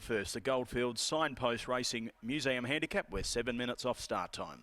first, the Goldfields Signpost Racing Museum Handicap. We're 7 minutes off start time.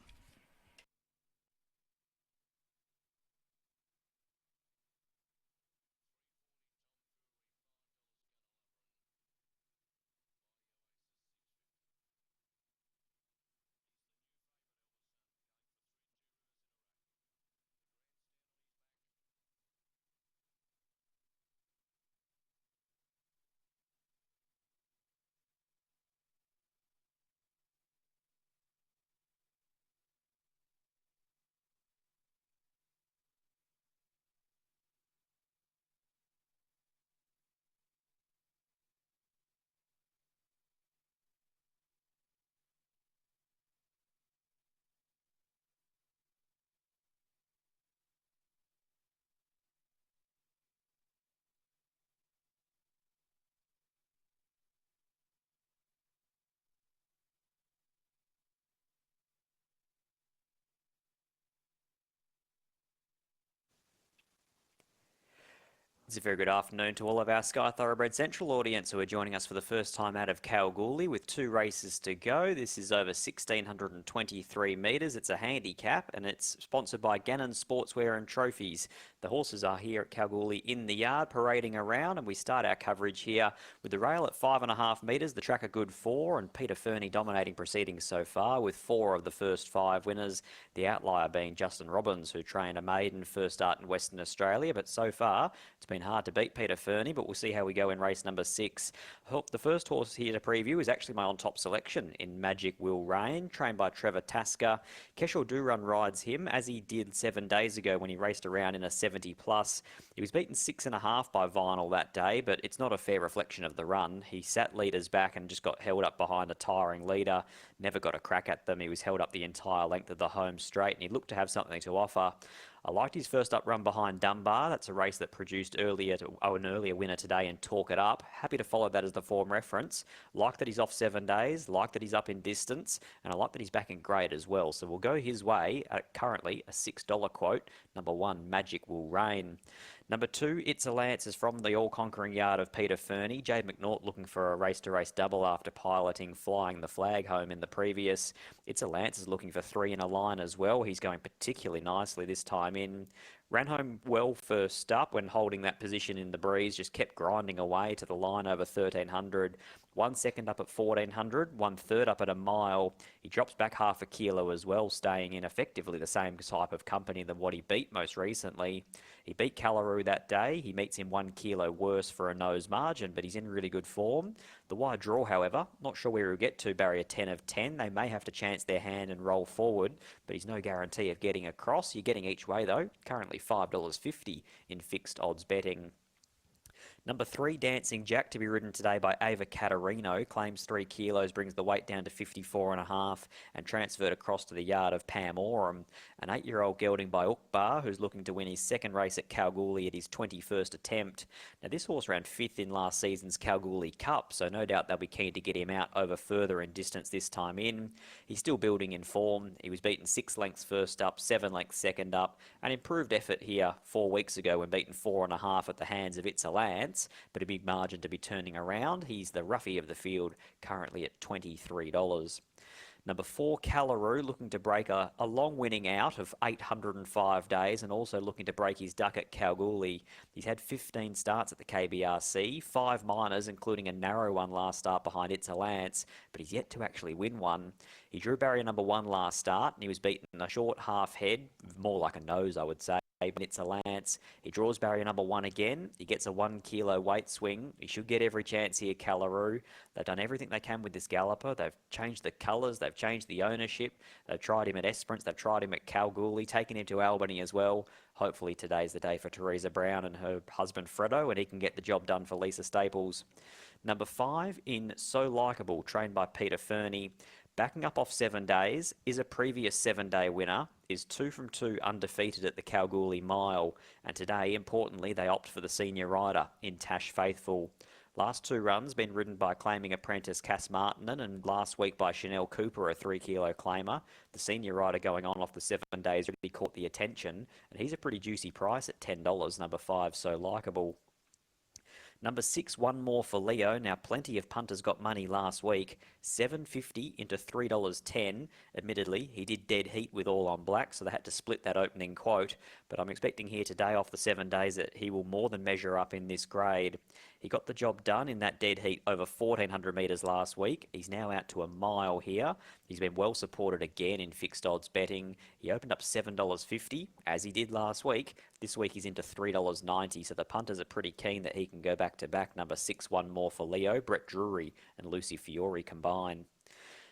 It's a very good afternoon to all of our Sky Thoroughbred Central audience who are joining us for the first time out of Kalgoorlie with 2 races to go. This is over 1,623 metres. It's a handicap and it's sponsored by Gannon Sportswear and Trophies. The horses are here at Kalgoorlie in the yard parading around, and we start our coverage here with the rail at 5.5 metres, the track a good 4, and Peter Fernie dominating proceedings so far with 4 of the first 5 winners. The outlier being Justin Robbins, who trained a maiden first start in Western Australia, but so far it's been hard to beat Peter Fernie, but we'll see how we go in race number 6. The first horse here to preview is actually my on-top selection in Magic Will Rain, trained by Trevor Tasker. Keshel Durun rides him, as he did 7 days ago when he raced around in a 70+. He was beaten 6.5 by Vinyl that day, but it's not a fair reflection of the run. He sat leaders back and just got held up behind a tiring leader, never got a crack at them. He was held up the entire length of the home straight, and he looked to have something to offer. I liked his first up run behind Dunbar. That's a race that produced an earlier winner today in Talk It Up. Happy to follow that as the form reference. Like that he's off 7 days, like that he's up in distance, and I like that he's back in grade as well. So we'll go his way at currently a $6 quote. Number 1, Magic Will Rain. Number 2, It's a Lance is from the all-conquering yard of Peter Fernie. Jade McNaught looking for a race-to-race double after piloting Flying the Flag home in the previous. It's a Lance is looking for 3 in a line as well. He's going particularly nicely this time in. Ran home well first up when holding that position in the breeze, just kept grinding away to the line over 1,300. 1 second up at 1,400, 1/3 up at a mile. He drops back half a kilo as well, staying in effectively the same type of company than what he beat most recently. He beat Callaroo that day. He meets him 1 kilo worse for a nose margin, but he's in really good form. The wide draw, however, not sure where he'll get to, barrier 10 of 10. They may have to chance their hand and roll forward, but he's no guarantee of getting across. You're getting each way, though. Currently $5.50 in fixed odds betting. Number 3, Dancing Jack, to be ridden today by Ava Caterino. Claims 3 kilos, brings the weight down to 54.5 and transferred across to the yard of Pam Oram. An 8-year-old gelding by Ukbar, who's looking to win his second race at Kalgoorlie at his 21st attempt. Now, this horse ran 5th in last season's Kalgoorlie Cup, so no doubt they'll be keen to get him out over further in distance this time in. He's still building in form. He was beaten 6 lengths first up, 7 lengths second up. An improved effort here 4 weeks ago when beaten 4.5 at the hands of It's a Lance, but a big margin to be turning around. He's the roughie of the field, currently at $23. Number 4, Callaroo, looking to break a long winning out of 805 days and also looking to break his duck at Kalgoorlie. He's had 15 starts at the KBRC, 5 minors, including a narrow one last start behind It's a Lance, but he's yet to actually win one. He drew barrier number 1 last start and he was beaten a short half head, more like a nose, I would say. It's a Lance. He draws barrier number 1 again. He gets a 1 kilo weight swing. He should get every chance here, Callaroo. They've done everything they can with this galloper. They've changed the colours. They've changed the ownership. They've tried him at Esperance. They've tried him at Kalgoorlie, taken him to Albany as well. Hopefully today's the day for Teresa Brown and her husband Fredo, and he can get the job done for Lisa Staples. Number 5 in So Likeable, trained by Peter Fernie. Backing up off 7 days, is a previous 7-day winner, is 2 from 2 undefeated at the Kalgoorlie Mile, and today, importantly, they opt for the senior rider in Tash Faithful. Last 2 runs been ridden by claiming apprentice Cass Martinen and last week by Chanel Cooper, a 3 kilo claimer. The senior rider going on off the 7 days really caught the attention, and he's a pretty juicy price at $10, number 5, So Likeable. Number 6, Onemoreforleo. Now, plenty of punters got money last week. $7.50 into $3.10. Admittedly, he did dead heat with all on black, so they had to split that opening quote. But I'm expecting here today, off the 7 days, that he will more than measure up in this grade. He got the job done in that dead heat over 1,400 metres last week. He's now out to a mile here. He's been well supported again in fixed odds betting. He opened up $7.50, as he did last week. This week he's into $3.90, so the punters are pretty keen that he can go back-to-back. Number 6, Onemoreforleo, Brett Drury and Lucy Fiore combine.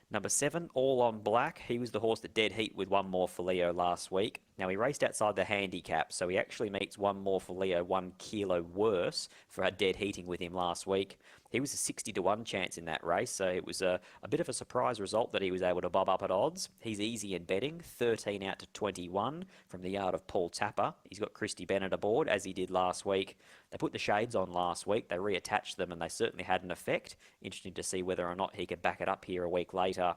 Number 7, All on Black. He was the horse that dead heat with Onemoreforleo last week. Now, he raced outside the handicap, so he actually meets Onemoreforleo 1 kilo worse for a dead heating with him last week. He was a 60-1 chance in that race, so it was a bit of a surprise result that he was able to bob up at odds. He's easy in betting, 13 out to 21 from the yard of Paul Tapper. He's got Christy Bennett aboard, as he did last week. They put the shades on last week, they reattached them, and they certainly had an effect. Interesting to see whether or not he could back it up here a week later.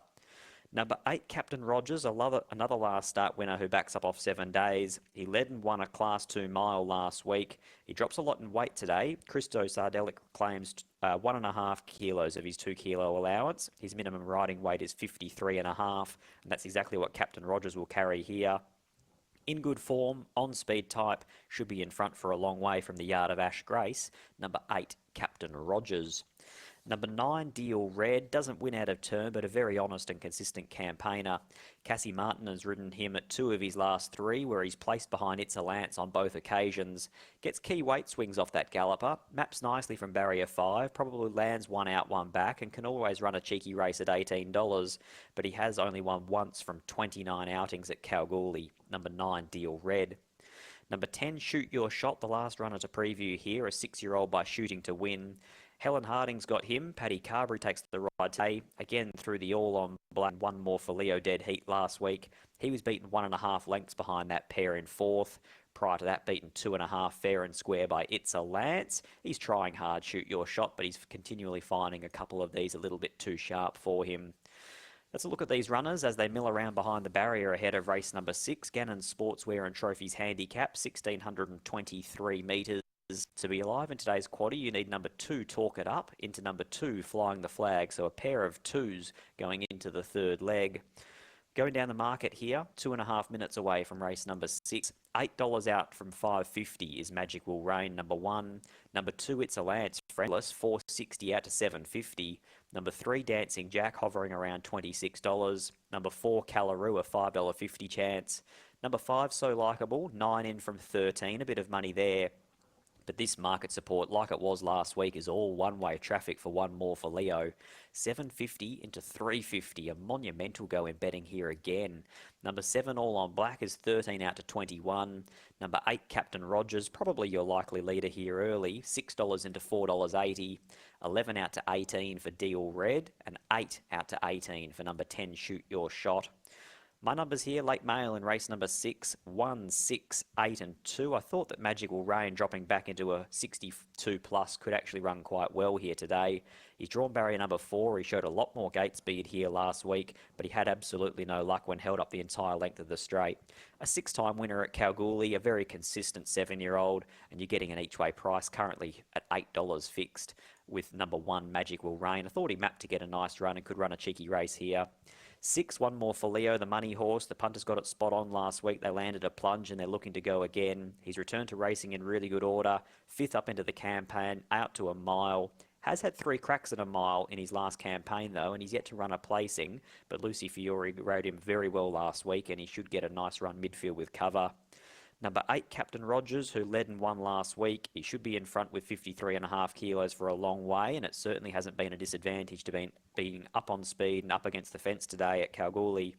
Number 8, Captain Rogers, another last start winner who backs up off 7 days. He led and won a Class 2 mile last week. He drops a lot in weight today. Christo Sardelic claims 1.5 kilos of his 2 kilo allowance. His minimum riding weight is 53.5, and that's exactly what Captain Rogers will carry here. In good form, on speed type, should be in front for a long way from the yard of Ash Grace. Number 8, Captain Rogers. Number 9, Deal Red, doesn't win out of turn, but a very honest and consistent campaigner. Cassie Martin has ridden him at 2 of his last 3, where he's placed behind It's a Lance on both occasions. Gets key weight swings off that galloper, maps nicely from barrier 5, probably lands 1 out, 1 back, and can always run a cheeky race at $18. But he has only won once from 29 outings at Kalgoorlie. Number 9, Deal Red. Number 10, Shoot Your Shot, the last runner to preview here, a 6-year-old by shooting to win. Helen Harding's got him. Paddy Carberry takes the ride today, again through the all-on black Onemoreforleo dead heat last week. He was beaten 1.5 lengths behind that pair in 4th. Prior to that, beaten 2.5 fair and square by It's a Lance. He's trying hard, Shoot Your Shot, but he's continually finding a couple of these a little bit too sharp for him. Let's look at these runners as they mill around behind the barrier ahead of race number 6, Gannon Sportswear and Trophies Handicap, 1,623 metres. To be alive in today's quaddie, you need number 2, Talk It Up, into number 2, Flying the Flag. So a pair of 2s going into the 3rd leg. Going down the market here, 2.5 minutes away from race number 6. $8 out from $5.50 is Magic Will Rain, number 1. Number 2, It's a Lance, Friendless, $4.60 out to $7.50. Number 3, Dancing Jack, hovering around $26. Number 4, Callaroo, a $5.50 chance. Number 5, So Likeable, 9 in from 13, a bit of money there. But this market support, like it was last week, is all one-way traffic for Onemoreforleo. $7.50 into $3.50, a monumental go in betting here again. Number 7, All on Black, is 13 out to 21. Number 8, Captain Rogers, probably your likely leader here early, $6 into $4.80. 11 out to 18 for Deal Red, and 8 out to 18 for number 10, Shoot Your Shot. My numbers here, late mail in race number 6, 1, 6, 8 and 2. I thought that Magical Rain dropping back into a 62 plus could actually run quite well here today. He's drawn barrier number 4. He showed a lot more gate speed here last week, but he had absolutely no luck when held up the entire length of the straight. A 6-time winner at Kalgoorlie, a very consistent 7-year-old, and you're getting an each-way price currently at $8 fixed with number 1, Magic Will Rain. I thought he mapped to get a nice run and could run a cheeky race here. 6, Onemoreforleo, the money horse. The punters got it spot on last week. They landed a plunge and they're looking to go again. He's returned to racing in really good order. 5th up into the campaign, out to a mile. Has had 3 cracks at a mile in his last campaign though, and he's yet to run a placing. But Lucy Fiore rode him very well last week and he should get a nice run midfield with cover. Number 8, Captain Rogers, who led and won last week. He should be in front with 53.5 kilos for a long way, and it certainly hasn't been a disadvantage to being up on speed and up against the fence today at Kalgoorlie.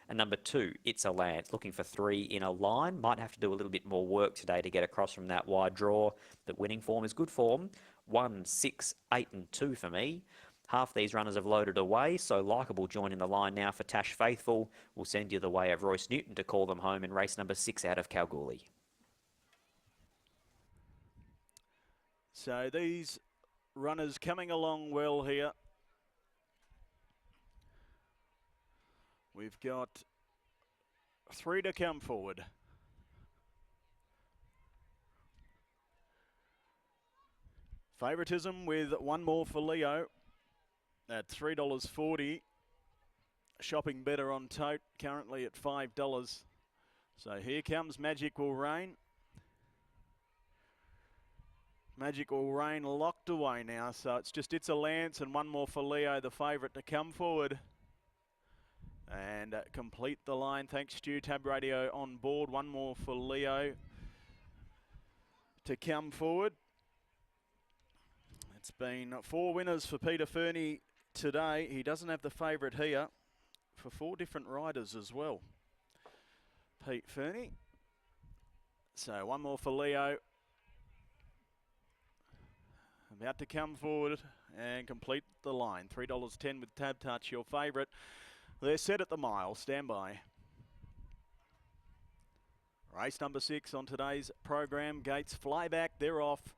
And number 2, It's a Lance, looking for 3 in a line. Might have to do a little bit more work today to get across from that wide draw, but winning form is good form. 1, 6, 8 and 2 for me. Half these runners have loaded away, so Likeable joining the line now for Tash Faithful. We'll send you the way of Royce Newton to call them home in race number 6 out of Kalgoorlie. So these runners coming along well here. We've got 3 to come forward. Favoritism with Onemoreforleo at $3.40. Shopping better on tote, currently at $5. So here comes Magic Will Rain. Magic Will Rain locked away now, so it's just It's a Lance and Onemoreforleo, the favourite, to come forward and complete the line. Thanks, Stu. Tab Radio on board. Onemoreforleo to come forward. It's been 4 winners for Peter Fernie today. He doesn't have the favourite here for 4 different riders as well. Pete Fernie. So Onemoreforleo about to come forward and complete the line. $3.10 with Tab Touch, your favourite. They're set at the mile. Stand by. Race number 6 on today's program. Gates Flyback. They're off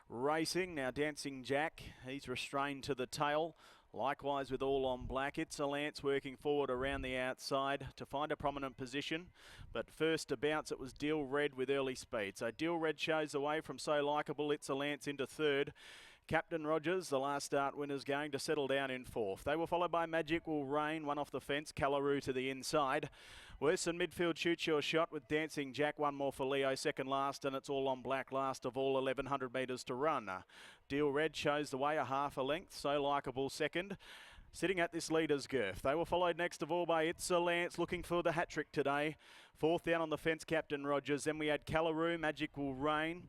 racing. Now Dancing Jack. He's restrained to the tail. Likewise with All on Black. It's a Lance working forward around the outside to find a prominent position. But first to bounce, it was Deal Red with early speed. So Deal Red shows away from So Likeable. It's a Lance into third. Captain Rogers, the last start winners, going to settle down in fourth. They were followed by Magic Will Rain, one off the fence, Callaroo to the inside. Worse than midfield, Shoot Your Shot with Dancing Jack, Onemoreforleo second last, and it's All on Black last of all, 1,100 metres to run. Deal Red shows the way, a half a length, So Likeable second. Sitting at this leader's girth. They were followed next of all by It's a Lance, looking for the hat-trick today. Fourth down on the fence, Captain Rogers. Then we had Callaroo, Magic Will Rain.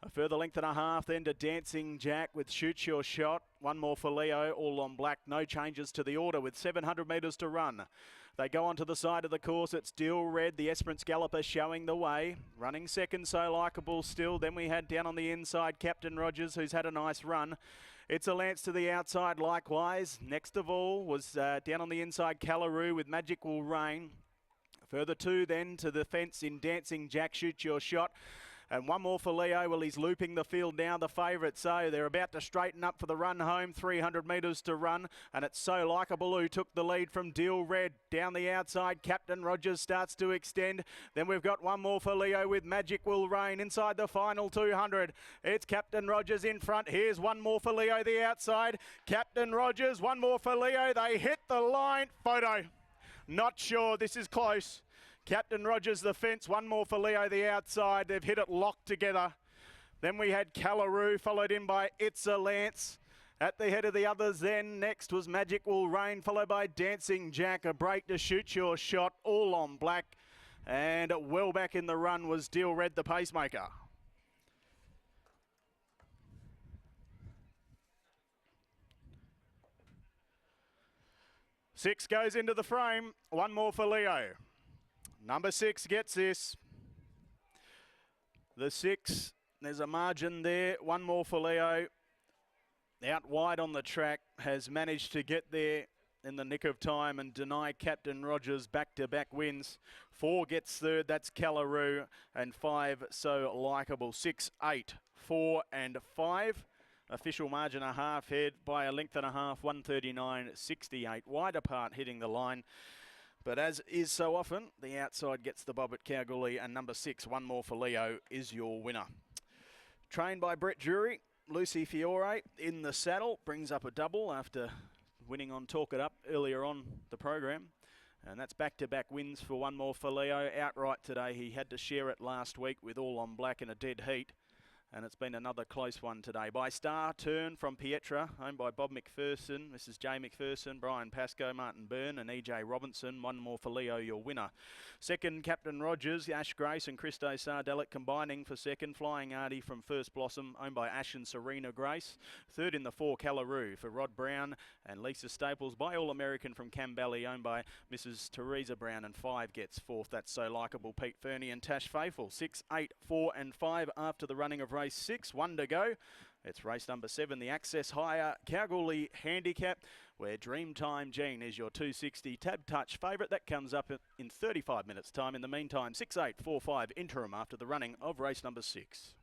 A further length and a half then to Dancing Jack with Shoot Your Shot. Onemoreforleo, All on Black. No changes to the order with 700 metres to run. They go onto the side of the course. It's Deal Red, the Esperance Galloper, showing the way. Running second, So Likeable still. Then we had down on the inside Captain Rogers, who's had a nice run. It's a Lance to the outside likewise. Next of all was down on the inside Callaroo with Magic Will Rain. Further 2 then to the fence in Dancing Jack, Shoot Your Shot. And Onemoreforleo, well, he's looping the field now, the favourite. So they're about to straighten up for the run home. 300 metres to run. And it's So Likeable who took the lead from Deal Red. Down the outside, Captain Rogers starts to extend. Then we've got Onemoreforleo with Magic Will Rain inside the final 200. It's Captain Rogers in front. Here's Onemoreforleo the outside. Captain Rogers, Onemoreforleo. They hit the line. Photo. Not sure. This is close. Captain Rogers the fence, Onemoreforleo the outside. They've hit it locked together. Then we had Callaroo, followed in by It's a Lance. At the head of the others then, next was Magic Will Rain, followed by Dancing Jack. A break to Shoot Your Shot, All on Black. And well back in the run was Deal Red, the pacemaker. Six goes into the frame, Onemoreforleo. Number 6 gets this. The 6, there's a margin there. Onemoreforleo out wide on the track has managed to get there in the nick of time and deny Captain Rogers back-to-back wins. 4 gets third, that's Callaroo, and 5 So Likeable. 6, 8, 4 and 5. Official margin a half head by a length and a half, 139.68. Wide apart hitting the line. But as is so often, the outside gets the bob at Kalgoorlie, and number 6, Onemoreforleo, is your winner. Trained by Brett Drury, Lucy Fiore in the saddle, brings up a double after winning on Talk It Up earlier on the program. And that's back-to-back wins for Onemoreforleo. Outright today, he had to share it last week with All on Black in a dead heat. And it's been another close one today. By Star Turn from Pietra, owned by Bob McPherson. This is Jay McPherson, Brian Pascoe, Martin Byrne and EJ Robinson. Onemoreforleo, your winner. Second, Captain Rogers, Ash Grace and Christo Sardellic combining for second. Flying Artie from First Blossom, owned by Ash and Serena Grace. Third in the 4, Callaroo for Rod Brown and Lisa Staples. By All American from Cambally, owned by Mrs. Teresa Brown. And 5 gets fourth. That's So Likeable, Pete Fernie and Tash Faithful. 6, 8, 4 and 5 after the running of race 6, 1 to go. It's race number 7, the Access Higher Kalgoorlie Handicap, where Dreamtime Jean is your 260 Tab Touch favourite. That comes up in 35 minutes time. In the meantime, 6, 8, 4, 5 interim after the running of race number 6.